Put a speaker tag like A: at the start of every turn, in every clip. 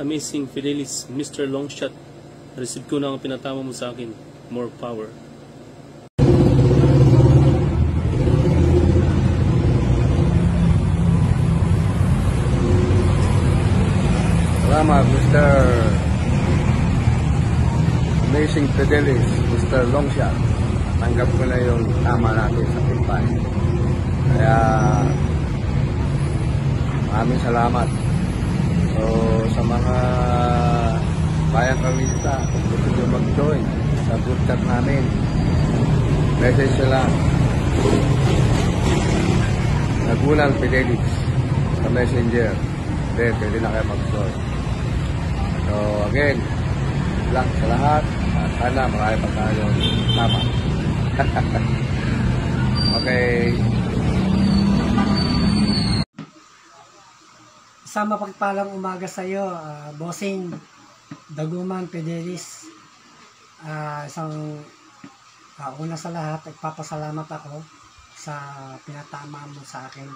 A: Amazing Fidelis, Mr. Longshot. Receive ko na ang pinatama mo sa akin. More power.
B: Salamat, Mr. Amazing Fidelis, Mr. Longshot. Tanggap ko na yung tama natin sa pimpay. Kaya maraming salamat. So sa mga bayang kamista, kung gusto nyo mag-join sa group chat namin, message nyo lang Nagunan Fidelis sa messenger. Then pwede na kayo mag-join. So again, luck sa lahat. Sana marami pa tayong tama. Okay.
C: Sa mapagpalang umaga sa iyo, Bossing Daguman Fidelis. Una sa lahat, nagpapasalamat ako sa pinatama mo sa akin.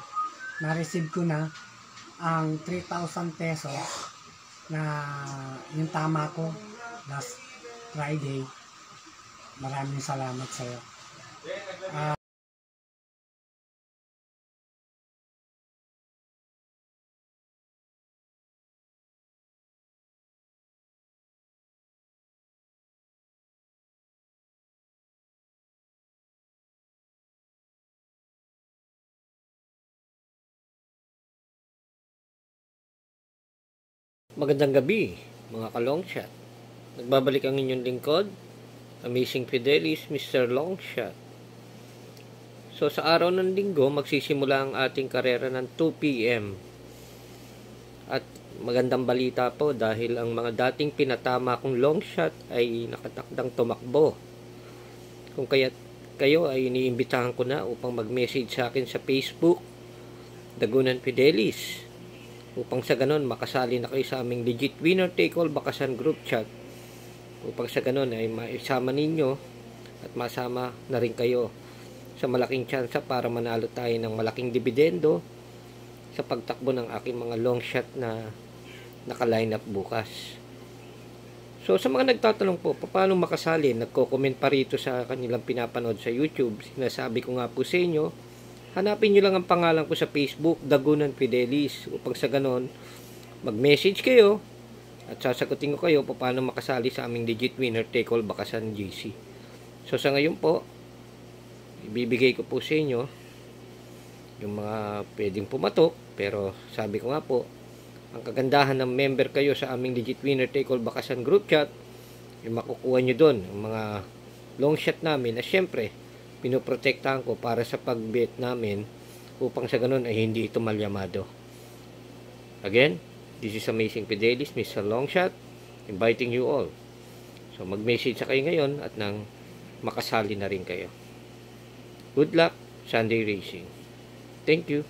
C: Na-receive ko na ang 3,000 pesos na yung tama ko last Friday. Maraming salamat sa iyo.
D: Magandang gabi, mga ka-longshot. Nagbabalik ang inyong lingkod, Amazing Fidelis, Mr. Longshot. So sa araw ng linggo, magsisimula ang ating karera ng 2 PM. At magandang balita po dahil ang mga dating pinatama kong longshot ay nakatakdang tumakbo. Kung kaya kayo ay iniimbitahan ko na upang mag-message sa akin sa Facebook, Dagunan Fidelis, upang sa ganon makasali na kayo sa aming legit winner take all bakasan group chat, upang sa ganon ay maisama ninyo at masama na rin kayo sa malaking tsansa para manalo tayo ng malaking dividendo sa pagtakbo ng aking mga long shot na naka-line up bukas. So sa mga nagtatanong po paano makasali, nagko-comment pa rito sa kanilang pinapanood sa YouTube, sinasabi ko nga po sa inyo, hanapin nyo lang ang pangalan ko sa Facebook, Dagunan Fidelis, upang sa ganon, mag-message kayo at sasagutin ko kayo paano makasali sa aming legit winner take all bakasan GC. So sa ngayon po, ibibigay ko po sa inyo yung mga pwedeng pumatok, pero sabi ko nga po, ang kagandahan ng member kayo sa aming legit winner take all bakasan group chat, yung makukuha nyo doon, ang mga long shot namin na syempre, pinoprotektahan ko para sa pag-bet namin upang sa ganun ay hindi ito malyamado. Again, this is Amazing Fidelis, Mr. Longshot, inviting you all. So mag-message sa kayo ngayon at nang makasali na rin kayo. Good luck, Sunday Racing. Thank you.